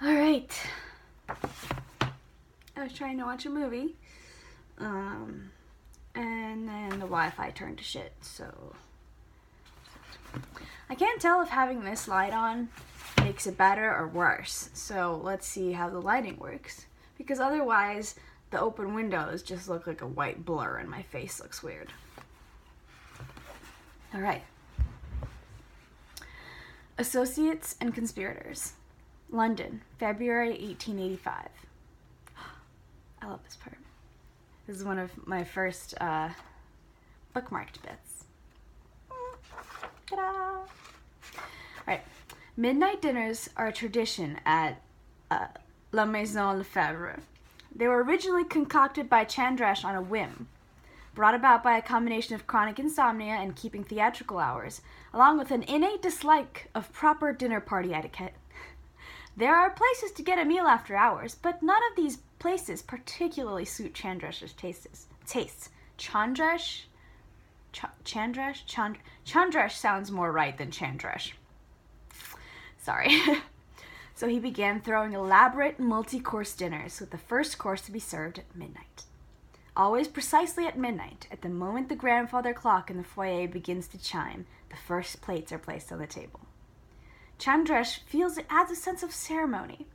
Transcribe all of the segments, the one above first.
Alright. I was trying to watch a movie. And then the Wi-Fi turned to shit, so... I can't tell if having this light on makes it better or worse. So let's see how the lighting works. Because otherwise, the open windows just look like a white blur and my face looks weird. Alright. Associates and Conspirators. London, February 1885. I love this part. This is one of my first bookmarked bits. Ta-da! Alright. Midnight dinners are a tradition at La Maison Lefebvre. They were originally concocted by Chandresh on a whim, brought about by a combination of chronic insomnia and keeping theatrical hours, along with an innate dislike of proper dinner party etiquette. There are places to get a meal after hours, but none of these places particularly suit Chandresh's tastes. Chandresh sounds more right than Chandresh. Sorry. So he began throwing elaborate multi-course dinners, with the first course to be served at midnight. Always precisely at midnight, at the moment the grandfather clock in the foyer begins to chime, the first plates are placed on the table. Chandresh feels it adds a sense of ceremony.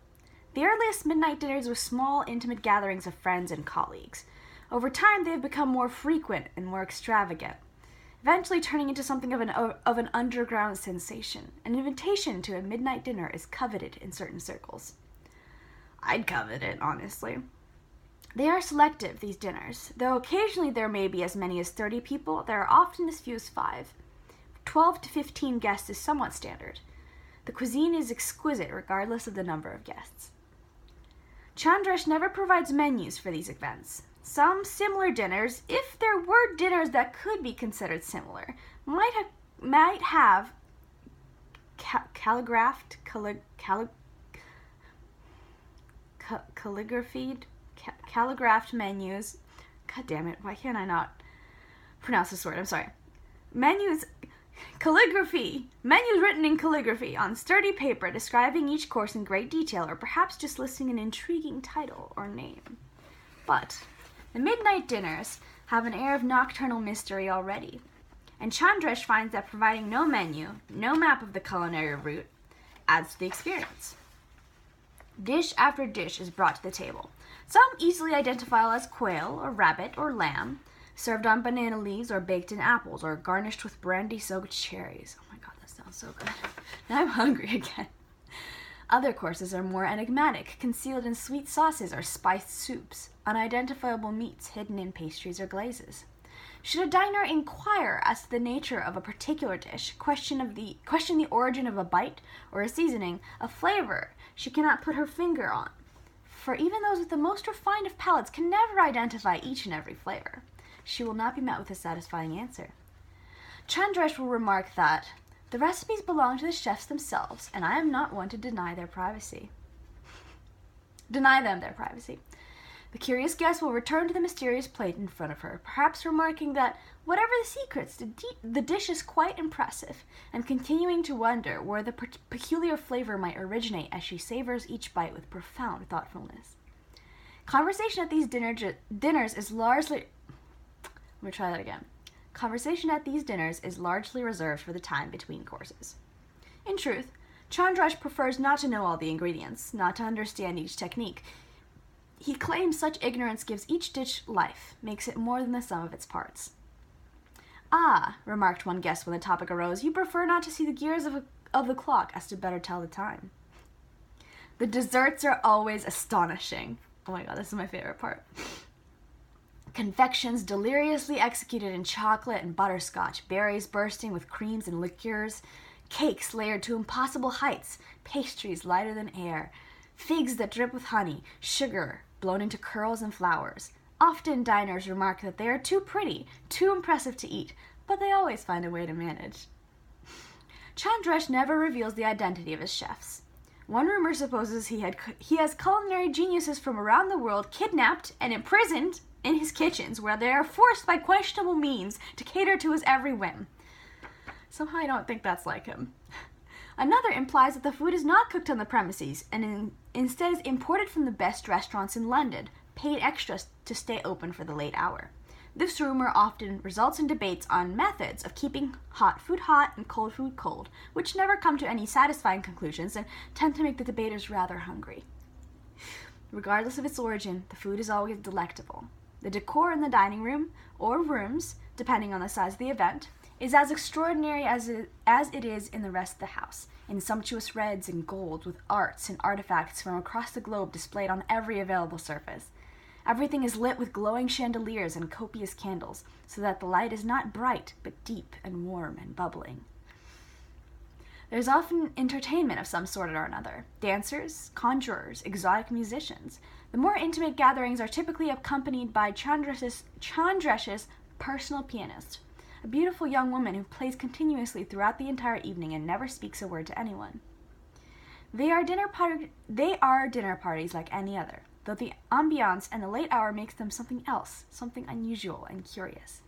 The earliest midnight dinners were small, intimate gatherings of friends and colleagues. Over time, they have become more frequent and more extravagant, eventually turning into something of an underground sensation. An invitation to a midnight dinner is coveted in certain circles. I'd covet it, honestly. They are selective, these dinners. Though occasionally there may be as many as 30 people, there are often as few as 5. 12 to 15 guests is somewhat standard. The cuisine is exquisite regardless of the number of guests. Chandresh never provides menus for these events. Some similar dinners, if there were dinners that could be considered similar, might have calligraphed menus. God damn it, why can't I not pronounce this word? I'm sorry. Menus written in calligraphy on sturdy paper describing each course in great detail, or perhaps just listing an intriguing title or name. But the midnight dinners have an air of nocturnal mystery already, and Chandresh finds that providing no menu, no map of the culinary route, adds to the experience. Dish after dish is brought to the table. Some easily identifiable as quail or rabbit or lamb, served on banana leaves or baked in apples or garnished with brandy-soaked cherries. Oh my god, that sounds so good. Now I'm hungry again. Other courses are more enigmatic, concealed in sweet sauces or spiced soups, unidentifiable meats hidden in pastries or glazes. Should a diner inquire as to the nature of a particular dish, question the origin of a bite or a seasoning, a flavor she cannot put her finger on, for even those with the most refined of palates can never identify each and every flavor, she will not be met with a satisfying answer. Chandresh will remark that the recipes belong to the chefs themselves, and I am not one to deny them their privacy. The curious guest will return to the mysterious plate in front of her, perhaps remarking that, whatever the secrets, the dish is quite impressive, and continuing to wonder where the peculiar flavor might originate as she savors each bite with profound thoughtfulness. Conversation at these dinners is largely... Let me try that again. Conversation at these dinners is largely reserved for the time between courses. In truth, Chandresh prefers not to know all the ingredients, not to understand each technique. He claims such ignorance gives each dish life, makes it more than the sum of its parts. Ah, remarked one guest when the topic arose, you prefer not to see the gears of the clock as to better tell the time. The desserts are always astonishing. Oh my god, this is my favorite part. Confections deliriously executed in chocolate and butterscotch, berries bursting with creams and liqueurs, cakes layered to impossible heights, pastries lighter than air, figs that drip with honey, sugar blown into curls and flowers. Often diners remark that they are too pretty, too impressive to eat, but they always find a way to manage. Chandresh never reveals the identity of his chefs. One rumor supposes he has culinary geniuses from around the world kidnapped and imprisoned in his kitchens, where they are forced by questionable means to cater to his every whim. Somehow I don't think that's like him. Another implies that the food is not cooked on the premises and instead is imported from the best restaurants in London, paid extras to stay open for the late hour. This rumor often results in debates on methods of keeping hot food hot and cold food cold, which never come to any satisfying conclusions and tend to make the debaters rather hungry. Regardless of its origin, the food is always delectable. The decor in the dining room, or rooms, depending on the size of the event, is as extraordinary as it is in the rest of the house, in sumptuous reds and golds with arts and artifacts from across the globe displayed on every available surface. Everything is lit with glowing chandeliers and copious candles, so that the light is not bright, but deep and warm and bubbling. There's often entertainment of some sort or another. Dancers, conjurers, exotic musicians. The more intimate gatherings are typically accompanied by Chandresh's personal pianist, a beautiful young woman who plays continuously throughout the entire evening and never speaks a word to anyone. They are dinner parties like any other, though the ambiance and the late hour makes them something else, something unusual and curious.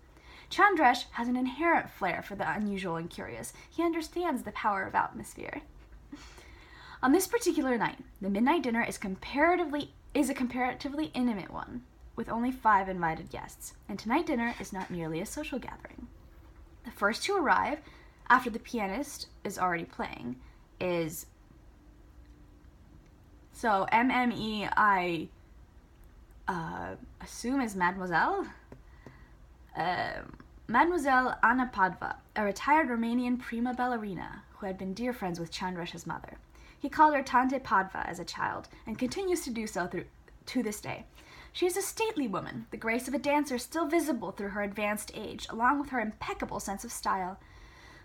Chandresh has an inherent flair for the unusual and curious. He understands the power of atmosphere. On this particular night, the midnight dinner is a comparatively intimate one, with only 5 invited guests, and tonight dinner is not merely a social gathering. The first to arrive, after the pianist is already playing, is... So, MME, I assume is Mademoiselle? Mademoiselle Anna Padva, a retired Romanian prima ballerina who had been dear friends with Chandresh's mother. He called her Tante Padva as a child, and continues to do so to this day. She is a stately woman, the grace of a dancer still visible through her advanced age, along with her impeccable sense of style.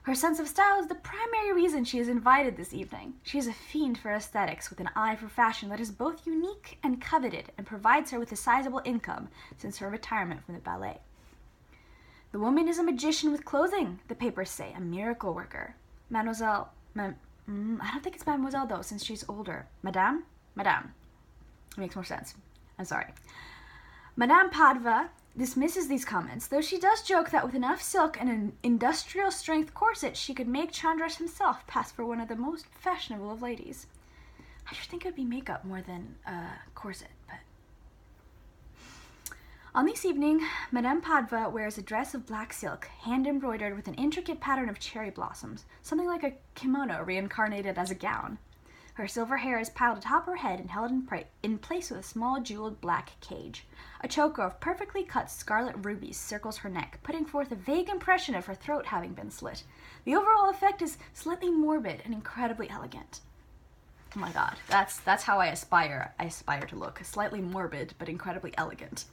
Her sense of style is the primary reason she is invited this evening. She is a fiend for aesthetics with an eye for fashion that is both unique and coveted and provides her with a sizable income since her retirement from the ballet. The woman is a magician with clothing, the papers say, a miracle worker. I don't think it's Mademoiselle though, since she's older. Madame? It makes more sense. I'm sorry. Madame Padva dismisses these comments, though she does joke that with enough silk and an industrial-strength corset, she could make Chandresh himself pass for one of the most fashionable of ladies. I should think it would be makeup more than corset, but... On this evening, Madame Padva wears a dress of black silk, hand-embroidered with an intricate pattern of cherry blossoms, something like a kimono reincarnated as a gown. Her silver hair is piled atop her head and held in place with a small jeweled black cage. A choker of perfectly cut scarlet rubies circles her neck, putting forth a vague impression of her throat having been slit. The overall effect is slightly morbid and incredibly elegant. Oh my god, that's how I aspire to look. Slightly morbid, but incredibly elegant.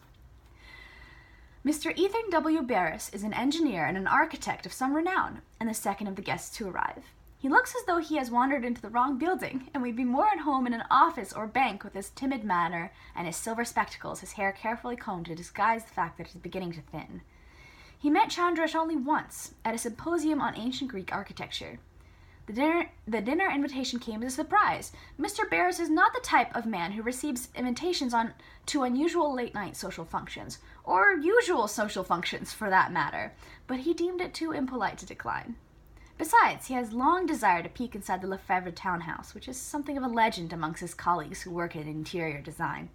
Mr. Ethan W. Barris is an engineer and an architect of some renown, and the second of the guests to arrive. He looks as though he has wandered into the wrong building, and would be more at home in an office or bank with his timid manner and his silver spectacles, his hair carefully combed to disguise the fact that it is beginning to thin. He met Chandresh only once, at a symposium on ancient Greek architecture. The dinner invitation came as a surprise. Mr. Barris is not the type of man who receives invitations to unusual late-night social functions, or usual social functions for that matter, but he deemed it too impolite to decline. Besides, he has long desired to peek inside the Lefebvre townhouse, which is something of a legend amongst his colleagues who work in interior design.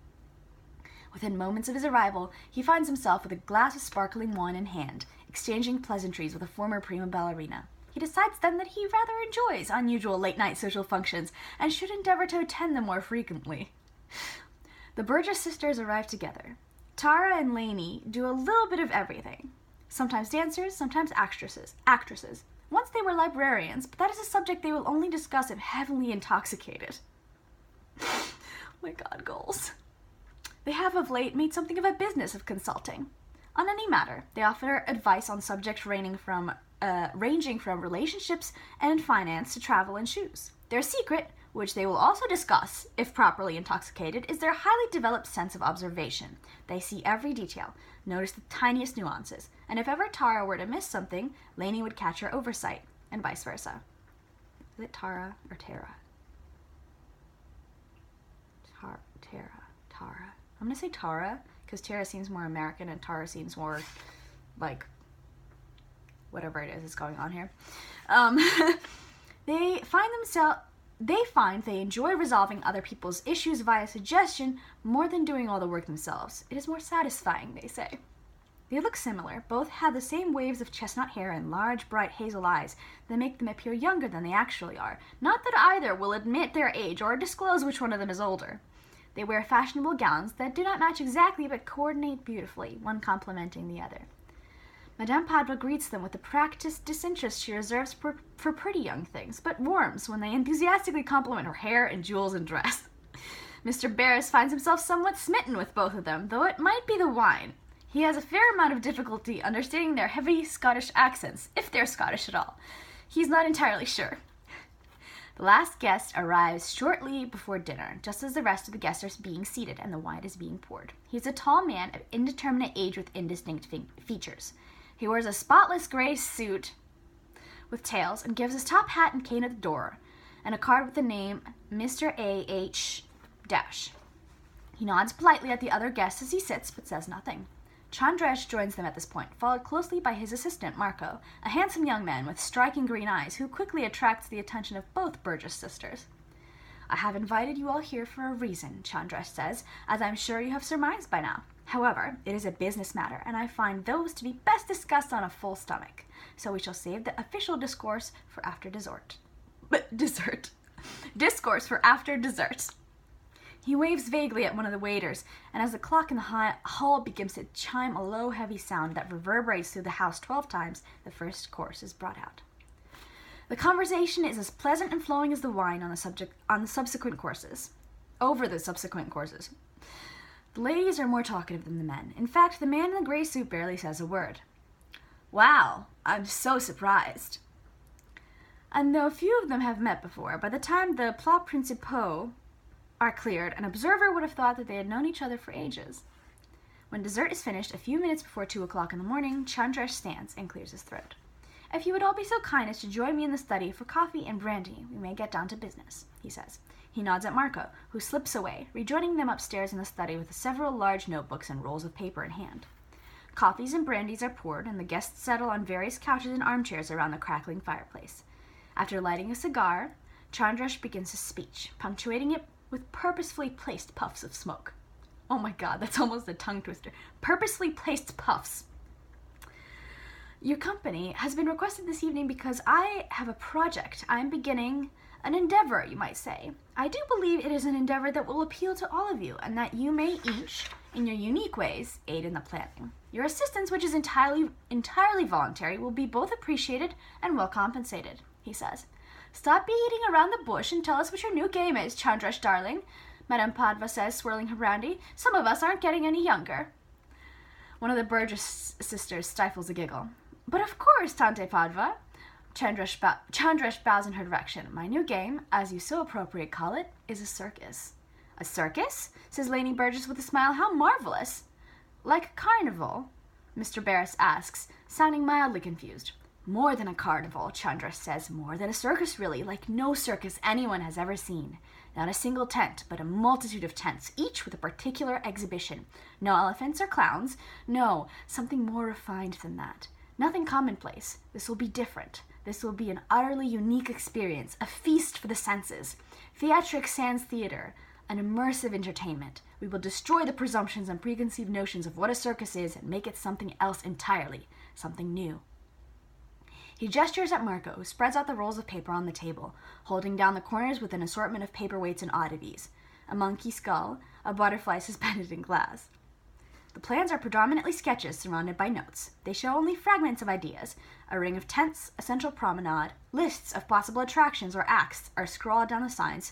Within moments of his arrival, he finds himself with a glass of sparkling wine in hand, exchanging pleasantries with a former prima ballerina. He decides then that he rather enjoys unusual late-night social functions, and should endeavor to attend them more frequently. The Burgess sisters arrive together. Tara and Lainey do a little bit of everything. Sometimes dancers, sometimes actresses. Once they were librarians, but that is a subject they will only discuss if heavily intoxicated. Oh my god, goals. They have of late made something of a business of consulting. On any matter, they offer advice on subjects ranging from relationships and finance to travel and shoes. Their secret, which they will also discuss if properly intoxicated, is their highly developed sense of observation. They see every detail, notice the tiniest nuances, and if ever Tara were to miss something, Lainey would catch her oversight, and vice versa. Is it Tara or Tara? Tara. I'm going to say Tara, because Tara seems more American and Tara seems more, like, whatever it is going on here. They find they enjoy resolving other people's issues via suggestion more than doing all the work themselves. It is more satisfying, they say. They look similar. Both have the same waves of chestnut hair and large, bright hazel eyes that make them appear younger than they actually are. Not that either will admit their age or disclose which one of them is older. They wear fashionable gowns that do not match exactly but coordinate beautifully, one complementing the other. Madame Padua greets them with the practiced disinterest she reserves for pretty young things, but warms when they enthusiastically compliment her hair and jewels and dress. Mr. Barris finds himself somewhat smitten with both of them, though it might be the wine. He has a fair amount of difficulty understanding their heavy Scottish accents, if they're Scottish at all. He's not entirely sure. The last guest arrives shortly before dinner, just as the rest of the guests are being seated and the wine is being poured. He's a tall man of indeterminate age with indistinct features. He wears a spotless gray suit with tails and gives his top hat and cane at the door, and a card with the name Mr. A.H. Dash. He nods politely at the other guests as he sits, but says nothing. Chandresh joins them at this point, followed closely by his assistant, Marco, a handsome young man with striking green eyes who quickly attracts the attention of both Burgess sisters. I have invited you all here for a reason, Chandresh says, as I'm sure you have surmised by now. However, it is a business matter, and I find those to be best discussed on a full stomach, so we shall save the official discourse for after dessert. Discourse for after dessert. He waves vaguely at one of the waiters, and as the clock in the hall begins to chime a low, heavy sound that reverberates through the house 12 times, the first course is brought out. The conversation is as pleasant and flowing as the wine over the subsequent courses. The ladies are more talkative than the men. In fact, the man in the gray suit barely says a word. Wow, I'm so surprised. And though few of them have met before, by the time the plats principaux are cleared, an observer would have thought that they had known each other for ages. When dessert is finished, a few minutes before 2 o'clock in the morning, Chandresh stands and clears his throat. If you would all be so kind as to join me in the study for coffee and brandy, we may get down to business, he says. He nods at Marco, who slips away, rejoining them upstairs in the study with several large notebooks and rolls of paper in hand. Coffees and brandies are poured, and the guests settle on various couches and armchairs around the crackling fireplace. After lighting a cigar, Chandresh begins his speech, punctuating it with purposefully placed puffs of smoke. Oh my god, that's almost a tongue twister. Purposely placed puffs. Your company has been requested this evening because I have a project. I'm beginning an endeavor, you might say. I do believe it is an endeavor that will appeal to all of you, and that you may each, in your unique ways, aid in the planning. Your assistance, which is entirely voluntary, will be both appreciated and well compensated, he says. Stop beating around the bush and tell us what your new game is, Chandresh darling, Madame Padua says, swirling her brandy. Some of us aren't getting any younger. One of the Burgess sisters stifles a giggle. But of course, Tante Padua. Chandresh bows in her direction. My new game, as you so appropriately call it, is a circus. A circus? Says Lady Burgess with a smile. How marvelous. Like a carnival? Mr. Barris asks, sounding mildly confused. More than a carnival, Chandresh says. More than a circus, really. Like no circus anyone has ever seen. Not a single tent, but a multitude of tents, each with a particular exhibition. No elephants or clowns. No, something more refined than that. Nothing commonplace. This will be different. This will be an utterly unique experience, a feast for the senses. Theatric sans theater, an immersive entertainment. We will destroy the presumptions and preconceived notions of what a circus is and make it something else entirely, something new. He gestures at Marco, who spreads out the rolls of paper on the table, holding down the corners with an assortment of paperweights and oddities. A monkey skull, a butterfly suspended in glass. The plans are predominantly sketches surrounded by notes. They show only fragments of ideas. A ring of tents, a central promenade, lists of possible attractions or acts are scrawled down the signs,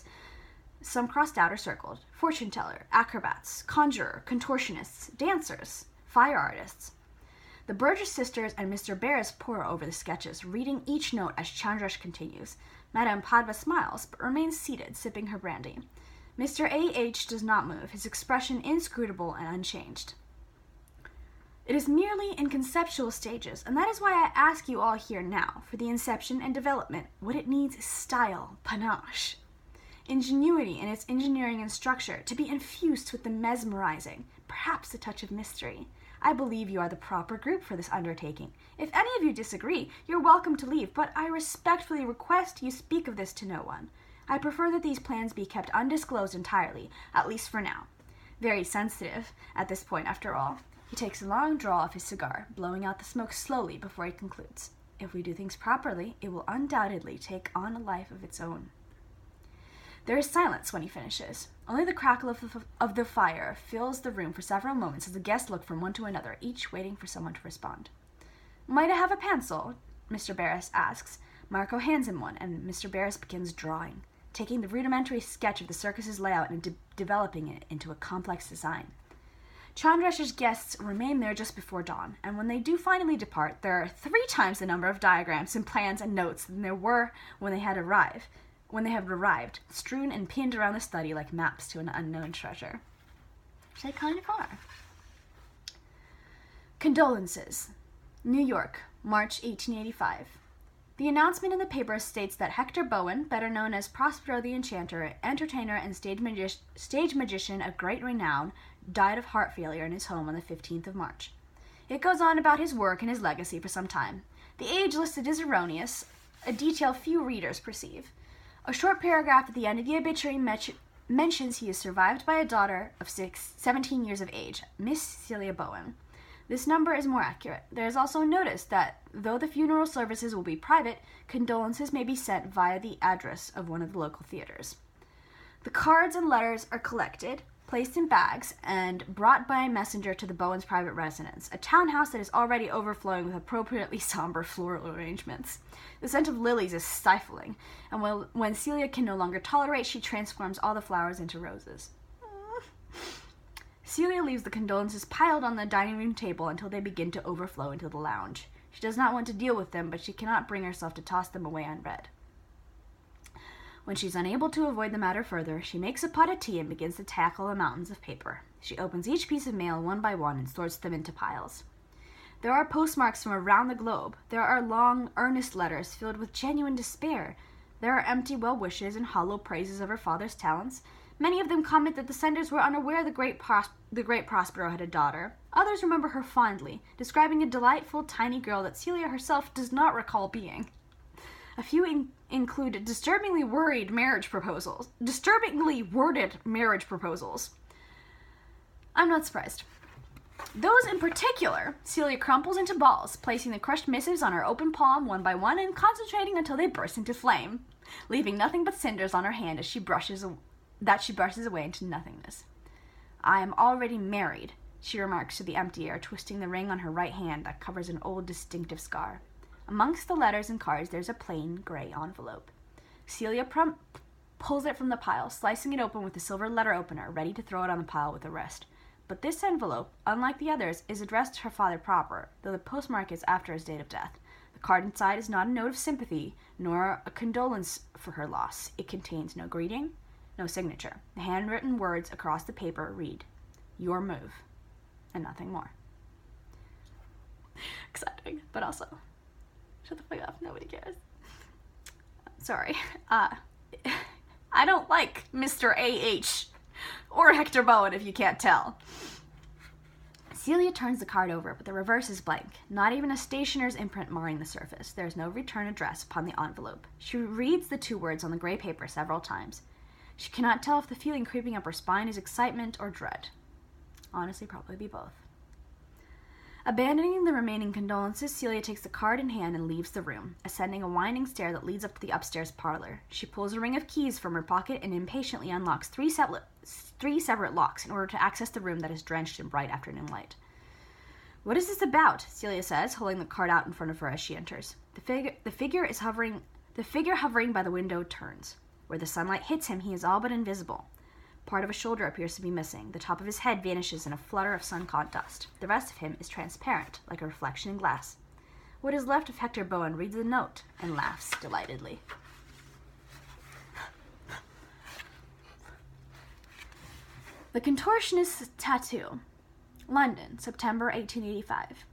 some crossed out or circled. Fortune teller, acrobats, conjurer, contortionists, dancers, fire artists. The Burgess sisters and Mr. Barris pore over the sketches, reading each note as Chandresh continues. Madame Padua smiles, but remains seated, sipping her brandy. Mr. A.H. does not move, his expression inscrutable and unchanged. It is merely in conceptual stages, and that is why I ask you all here now, for the inception and development. What it needs is style, panache, ingenuity in its engineering and structure, to be infused with the mesmerizing, perhaps a touch of mystery. I believe you are the proper group for this undertaking. If any of you disagree, you're welcome to leave, but I respectfully request you speak of this to no one. I prefer that these plans be kept undisclosed entirely, at least for now. Very sensitive at this point, after all. He takes a long draw of his cigar, blowing out the smoke slowly before he concludes. If we do things properly, it will undoubtedly take on a life of its own. There is silence when he finishes. Only the crackle of the fire fills the room for several moments as the guests look from one to another, each waiting for someone to respond. Might I have a pencil? Mr. Barris asks. Marco hands him one, and Mr. Barris begins drawing, taking the rudimentary sketch of the circus's layout and developing it into a complex design. Chandrash's guests remain there just before dawn, and when they do finally depart, there are 3 times the number of diagrams and plans and notes than there were when they had arrived, strewn and pinned around the study like maps to an unknown treasure. Which they kind of are. Condolences. New York, March 1885. The announcement in the paper states that Hector Bowen, better known as Prospero the Enchanter, entertainer and stage magician of great renown, died of heart failure in his home on the 15th of March. It goes on about his work and his legacy for some time. The age listed is erroneous, a detail few readers perceive. A short paragraph at the end of the obituary mentions he is survived by a daughter of 17 years of age, Miss Celia Bowen. This number is more accurate. There is also notice that, though the funeral services will be private, condolences may be sent via the address of one of the local theaters. The cards and letters are collected, placed in bags, and brought by a messenger to the Bowens' private residence, a townhouse that is already overflowing with appropriately somber floral arrangements. The scent of lilies is stifling, and when Celia can no longer tolerate, she transforms all the flowers into roses. Celia leaves the condolences piled on the dining room table until they begin to overflow into the lounge. She does not want to deal with them, but she cannot bring herself to toss them away unread. When she's unable to avoid the matter further, she makes a pot of tea and begins to tackle the mountains of paper. She opens each piece of mail one by one and sorts them into piles. There are postmarks from around the globe. There are long, earnest letters filled with genuine despair. There are empty well wishes and hollow praises of her father's talents. Many of them comment that the senders were unaware the great Prospero had a daughter. Others remember her fondly, describing a delightful, tiny girl that Celia herself does not recall being. A few include disturbingly worded marriage proposals. I'm not surprised. Those in particular, Celia crumples into balls, placing the crushed missives on her open palm one by one and concentrating until they burst into flame, leaving nothing but cinders on her hand as she brushes away into nothingness. I am already married, she remarks to the empty air, twisting the ring on her right hand that covers an old distinctive scar. Amongst the letters and cards, there's a plain gray envelope. Celia pulls it from the pile, slicing it open with a silver letter opener, ready to throw it on the pile with the rest. But this envelope, unlike the others, is addressed to her father proper, though the postmark is after his date of death. The card inside is not a note of sympathy, nor a condolence for her loss. It contains no greeting, no signature. The handwritten words across the paper read, "Your move," and nothing more. Exciting, but also, shut the fuck up, nobody cares. Sorry. I don't like Mr. A.H. or Hector Bowen, if you can't tell. Celia turns the card over, but the reverse is blank. Not even a stationer's imprint marring the surface. There is no return address upon the envelope. She reads the 2 words on the gray paper several times. She cannot tell if the feeling creeping up her spine is excitement or dread. Honestly, probably be both. Abandoning the remaining condolences, Celia takes the card in hand and leaves the room, ascending a winding stair that leads up to the upstairs parlor. She pulls a ring of keys from her pocket and impatiently unlocks 3 separate locks in order to access the room that is drenched in bright afternoon light. "What is this about?" Celia says, holding the card out in front of her as she enters. The figure hovering by the window turns. Where the sunlight hits him, he is all but invisible. Part of a shoulder appears to be missing. The top of his head vanishes in a flutter of sun-caught dust. The rest of him is transparent, like a reflection in glass. What is left of Hector Bowen reads the note and laughs delightedly. The Contortionist's Tattoo. London, September 1885.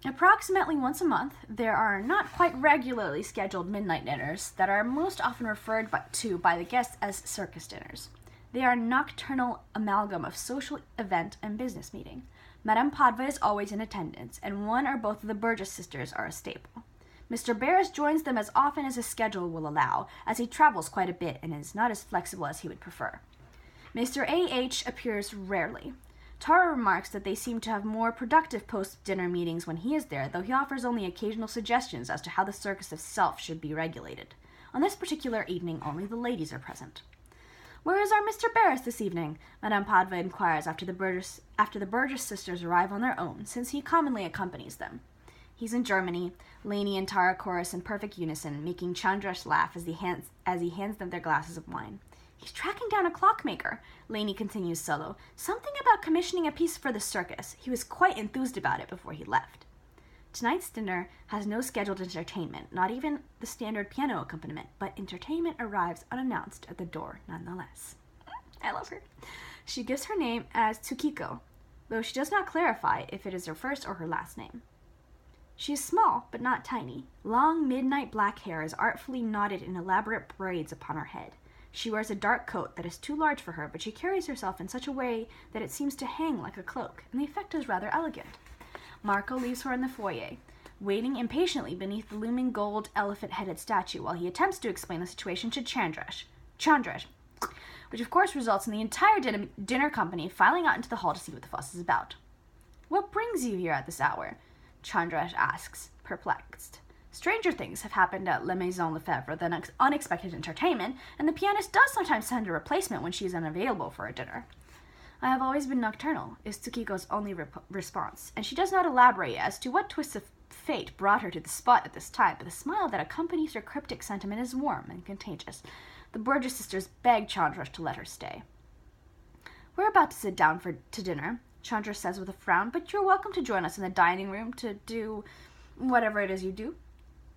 Approximately once a month, there are not quite regularly scheduled midnight dinners that are most often referred to by the guests as circus dinners. They are a nocturnal amalgam of social event and business meeting. Madame Padva is always in attendance, and one or both of the Burgess sisters are a staple. Mr. Barris joins them as often as his schedule will allow, as he travels quite a bit and is not as flexible as he would prefer. Mr. A.H. appears rarely. Tara remarks that they seem to have more productive post-dinner meetings when he is there, though he offers only occasional suggestions as to how the circus itself should be regulated. On this particular evening, only the ladies are present. "Where is our Mr. Barris this evening?" Madame Padva inquires after the Burgess sisters arrive on their own, since he commonly accompanies them. "He's in Germany," Lainey and Tara chorus in perfect unison, making Chandrash laugh as he hands them their glasses of wine. "He's tracking down a clockmaker," Lainey continues solo. "Something about commissioning a piece for the circus. He was quite enthused about it before he left." Tonight's dinner has no scheduled entertainment, not even the standard piano accompaniment, but entertainment arrives unannounced at the door nonetheless. I love her. She gives her name as Tsukiko, though she does not clarify if it is her first or her last name. She is small, but not tiny. Long, midnight black hair is artfully knotted in elaborate braids upon her head. She wears a dark coat that is too large for her, but she carries herself in such a way that it seems to hang like a cloak, and the effect is rather elegant. Marco leaves her in the foyer, waiting impatiently beneath the looming gold elephant-headed statue while he attempts to explain the situation to Chandrash, which of course results in the entire dinner company filing out into the hall to see what the fuss is about. "What brings you here at this hour?" Chandrash asks, perplexed. Stranger things have happened at La Maison Lefebvre than unexpected entertainment, and the pianist does sometimes send a replacement when she is unavailable for a dinner. "I have always been nocturnal," is Tsukiko's only response, and she does not elaborate as to what twists of fate brought her to the spot at this time, but the smile that accompanies her cryptic sentiment is warm and contagious. The Burgess sisters beg Chandrash to let her stay. "We're about to sit down to dinner," Chandrash says with a frown, "but you're welcome to join us in the dining room to do whatever it is you do."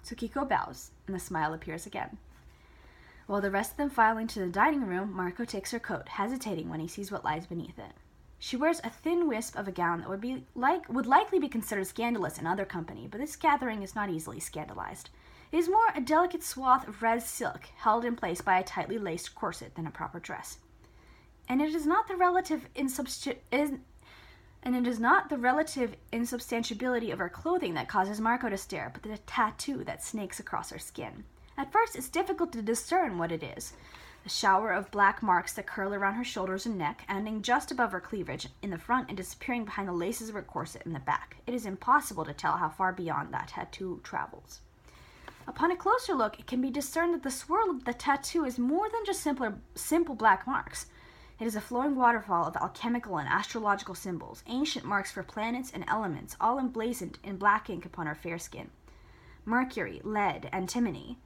Tsukiko bows, and the smile appears again. While the rest of them file into the dining room, Marco takes her coat, hesitating when he sees what lies beneath it. She wears a thin wisp of a gown that would likely be considered scandalous in other company, but this gathering is not easily scandalized. It is more a delicate swath of red silk, held in place by a tightly laced corset, than a proper dress. And it is not the relative insubstantiability of her clothing that causes Marco to stare, but the tattoo that snakes across her skin. At first, it's difficult to discern what it is. A shower of black marks that curl around her shoulders and neck, ending just above her cleavage in the front and disappearing behind the laces of her corset in the back. It is impossible to tell how far beyond that tattoo travels. Upon a closer look, it can be discerned that the swirl of the tattoo is more than just simple black marks. It is a flowing waterfall of alchemical and astrological symbols, ancient marks for planets and elements, all emblazoned in black ink upon her fair skin. Mercury, lead, antimony.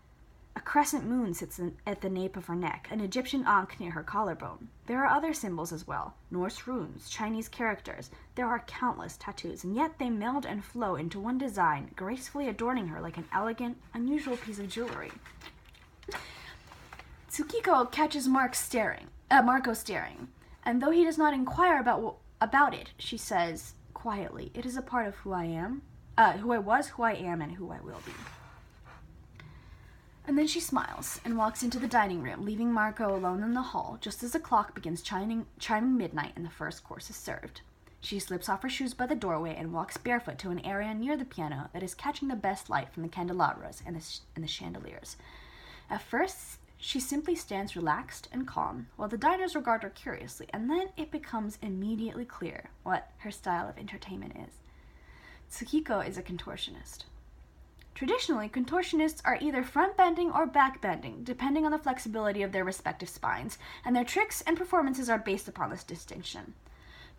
A crescent moon sits at the nape of her neck, an Egyptian ankh near her collarbone. There are other symbols as well, Norse runes, Chinese characters. There are countless tattoos, and yet they meld and flow into one design, gracefully adorning her like an elegant, unusual piece of jewelry. Tsukiko catches Marco staring, and though he does not inquire about it, she says quietly, "It is a part of who I am, who I was, who I am, and who I will be." And then she smiles and walks into the dining room, leaving Marco alone in the hall just as the clock begins chiming midnight and the first course is served. She slips off her shoes by the doorway and walks barefoot to an area near the piano that is catching the best light from the candelabras and the chandeliers. At first, she simply stands relaxed and calm, while the diners regard her curiously, and then it becomes immediately clear what her style of entertainment is. Tsukiko is a contortionist. Traditionally, contortionists are either front-bending or back-bending, depending on the flexibility of their respective spines, and their tricks and performances are based upon this distinction.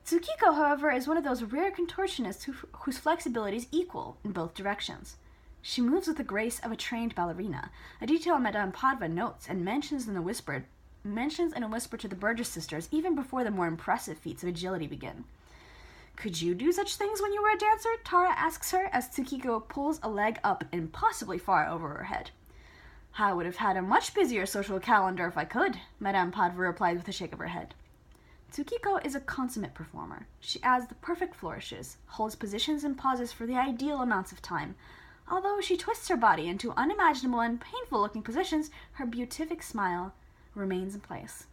Tsukiko, however, is one of those rare contortionists whose flexibility is equal in both directions. She moves with the grace of a trained ballerina, a detail Madame Padva notes and mentions in a whisper to the Burgess sisters even before the more impressive feats of agility begin. "Could you do such things when you were a dancer?" Tara asks her as Tsukiko pulls a leg up impossibly far over her head. "I would have had a much busier social calendar if I could," Madame Padva replied with a shake of her head. Tsukiko is a consummate performer. She adds the perfect flourishes, holds positions and pauses for the ideal amounts of time. Although she twists her body into unimaginable and painful-looking positions, her beatific smile remains in place.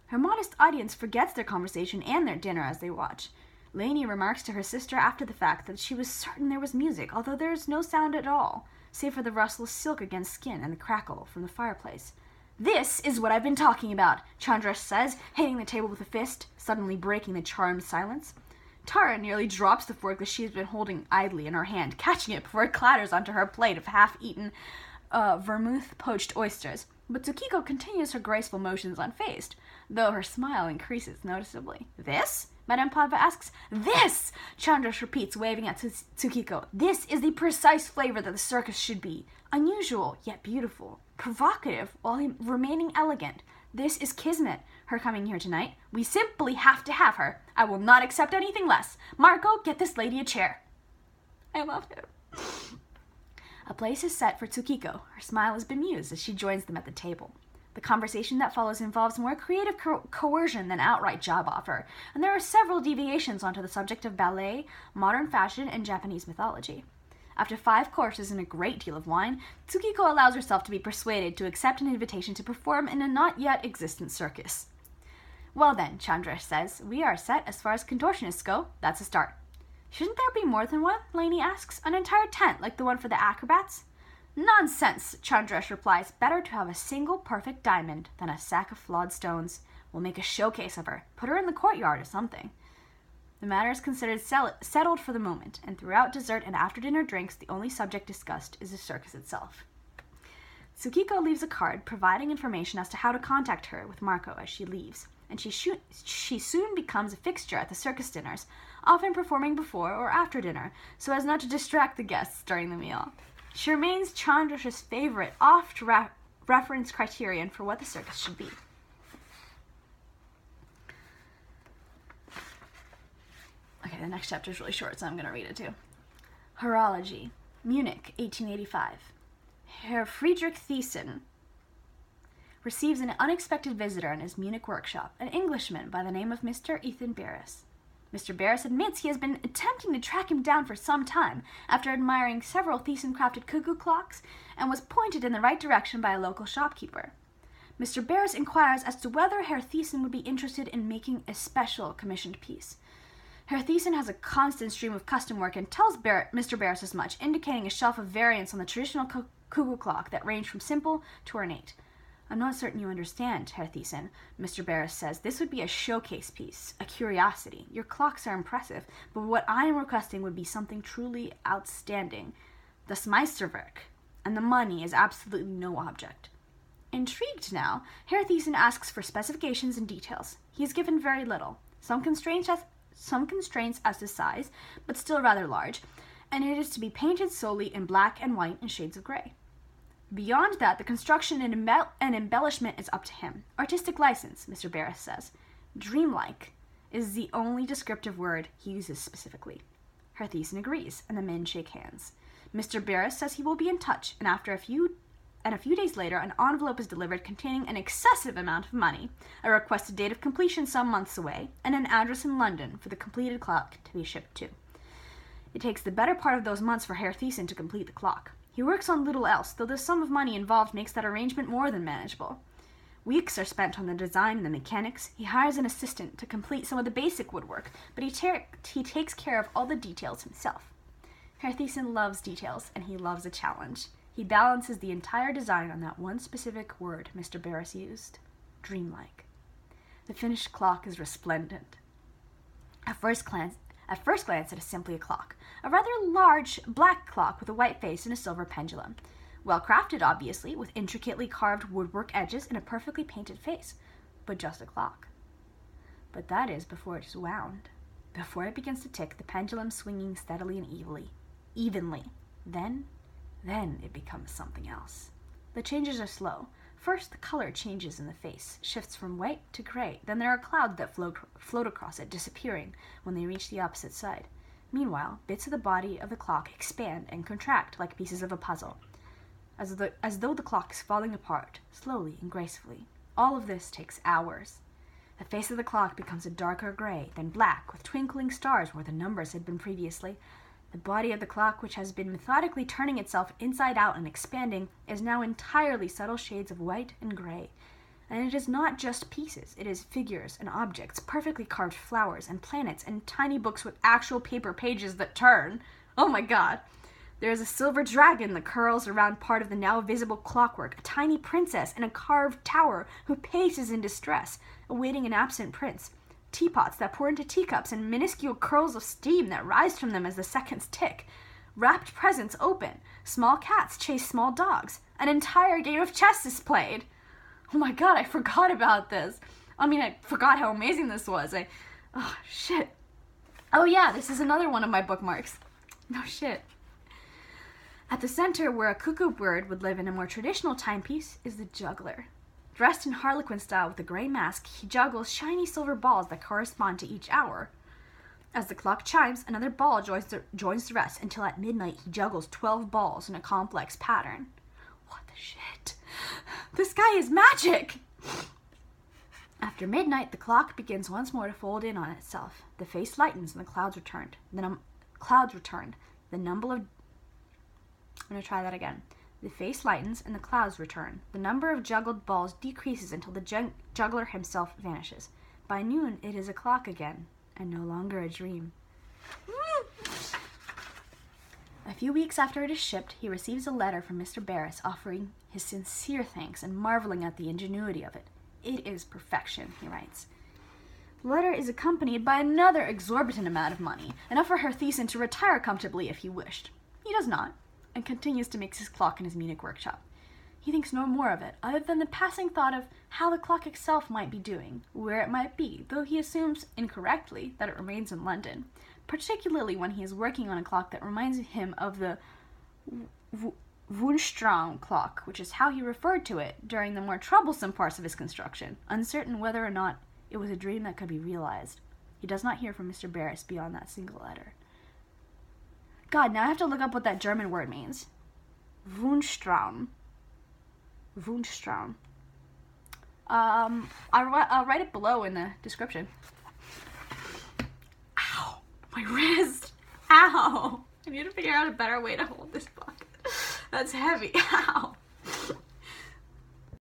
Her modest audience forgets their conversation and their dinner as they watch. Lainey remarks to her sister after the fact that she was certain there was music, although there is no sound at all, save for the rustle of silk against skin and the crackle from the fireplace. "This is what I've been talking about," Chandra says, hitting the table with a fist, suddenly breaking the charmed silence. Tara nearly drops the fork that she has been holding idly in her hand, catching it before it clatters onto her plate of half-eaten vermouth poached oysters. But Tsukiko continues her graceful motions unfazed, though her smile increases noticeably. "This?" Madame Padva asks. "This!" Chandras repeats, waving at Tsukiko. "This is the precise flavor that the circus should be. Unusual, yet beautiful. Provocative, while remaining elegant. This is kismet, her coming here tonight. We simply have to have her. I will not accept anything less. Marco, get this lady a chair." I love him. A place is set for Tsukiko. Her smile is bemused as she joins them at the table. The conversation that follows involves more creative coercion than outright job offer, and there are several deviations onto the subject of ballet, modern fashion, and Japanese mythology. After 5 courses and a great deal of wine, Tsukiko allows herself to be persuaded to accept an invitation to perform in a not yet existent circus. "Well then," Chandra says, "we are set as far as contortionists go. That's a start." "Shouldn't there be more than one?" Lainey asks. "An entire tent, like the one for the acrobats?" "Nonsense," Chandresh replies. "Better to have a single perfect diamond than a sack of flawed stones. We'll make a showcase of her. Put her in the courtyard or something." The matter is considered settled for the moment, and throughout dessert and after-dinner drinks, the only subject discussed is the circus itself. Tsukiko leaves a card providing information as to how to contact her with Marco as she leaves, and she soon becomes a fixture at the circus dinners, often performing before or after dinner, so as not to distract the guests during the meal. She remains Chandra's favorite oft-referenced criterion for what the circus should be. Okay, the next chapter is really short, so I'm going to read it too. Horology. Munich, 1885. Herr Friedrich Thiessen receives an unexpected visitor in his Munich workshop, an Englishman by the name of Mr. Ethan Barris. Mr. Barris admits he has been attempting to track him down for some time after admiring several Thiessen-crafted cuckoo clocks and was pointed in the right direction by a local shopkeeper. Mr. Barris inquires as to whether Herr Thiessen would be interested in making a special commissioned piece. Herr Thiessen has a constant stream of custom work and tells Mr. Barris as much, indicating a shelf of variants on the traditional cuckoo clock that range from simple to ornate. "I'm not certain you understand, Herr Thiessen," Mr. Barris says. "This would be a showcase piece, a curiosity. Your clocks are impressive, but what I am requesting would be something truly outstanding. Das Meisterwerk. And the money is absolutely no object." Intrigued now, Herr Thiessen asks for specifications and details. He is given very little. Some constraints as to size, but still rather large, and it is to be painted solely in black and white and shades of gray. Beyond that, the construction and embellishment is up to him. Artistic license, Mr. Barris says. Dreamlike is the only descriptive word he uses specifically. Herr Thiessen agrees, and the men shake hands. Mr. Barris says he will be in touch, and a few days later, an envelope is delivered containing an excessive amount of money, a requested date of completion some months away, and an address in London for the completed clock to be shipped to. It takes the better part of those months for Herr Thiessen to complete the clock. He works on little else, though the sum of money involved makes that arrangement more than manageable. Weeks are spent on the design and the mechanics. He hires an assistant to complete some of the basic woodwork, but he takes care of all the details himself. Herr Thiessen loves details, and he loves a challenge. He balances the entire design on that one specific word Mr. Barris used, dreamlike. The finished clock is resplendent. At first glance, it is simply a clock, a rather large black clock with a white face and a silver pendulum. Well crafted, obviously, with intricately carved woodwork edges and a perfectly painted face, but just a clock. But that is before it is wound, before it begins to tick, the pendulum swinging steadily and evenly. Then it becomes something else. The changes are slow. First, the color changes in the face, shifts from white to gray. Then there are clouds that float across it, disappearing when they reach the opposite side. Meanwhile, bits of the body of the clock expand and contract like pieces of a puzzle, as though the clock is falling apart, slowly and gracefully. All of this takes hours. The face of the clock becomes a darker gray, then black, with twinkling stars where the numbers had been previously. The body of the clock, which has been methodically turning itself inside out and expanding, is now entirely subtle shades of white and gray. And it is not just pieces. It is figures and objects, perfectly carved flowers and planets, and tiny books with actual paper pages that turn. Oh my god. There is a silver dragon that curls around part of the now visible clockwork, a tiny princess in a carved tower who paces in distress, awaiting an absent prince. Teapots that pour into teacups and minuscule curls of steam that rise from them as the seconds tick. Wrapped presents open. Small cats chase small dogs. An entire game of chess is played. Oh my god, I forgot about this. I forgot how amazing this was. Oh, shit. Oh yeah, this is another one of my bookmarks. No shit. At the center, where a cuckoo bird would live in a more traditional timepiece, is the juggler. Dressed in harlequin style with a gray mask, he juggles shiny silver balls that correspond to each hour. As the clock chimes, another ball joins the rest until at midnight he juggles 12 balls in a complex pattern. What the shit? This guy is magic! After midnight, the clock begins once more to fold in on itself. The face lightens and the clouds return. The face lightens and the clouds return. The number of juggled balls decreases until the juggler himself vanishes. By noon, it is a clock again, and no longer a dream. A few weeks after it is shipped, he receives a letter from Mr. Barris offering his sincere thanks and marveling at the ingenuity of it. It is perfection, he writes. The letter is accompanied by another exorbitant amount of money, enough for Herr Thiessen to retire comfortably if he wished. He does not, and continues to make his clock in his Munich workshop. He thinks no more of it, other than the passing thought of how the clock itself might be doing, where it might be, though he assumes, incorrectly, that it remains in London, particularly when he is working on a clock that reminds him of the Wunschtraum clock, which is how he referred to it during the more troublesome parts of his construction, uncertain whether or not it was a dream that could be realized. He does not hear from Mr. Barris beyond that single letter. God, now I have to look up what that German word means. Wunschtraum. I'll write it below in the description. Ow! My wrist! Ow! I need to figure out a better way to hold this book. That's heavy. Ow!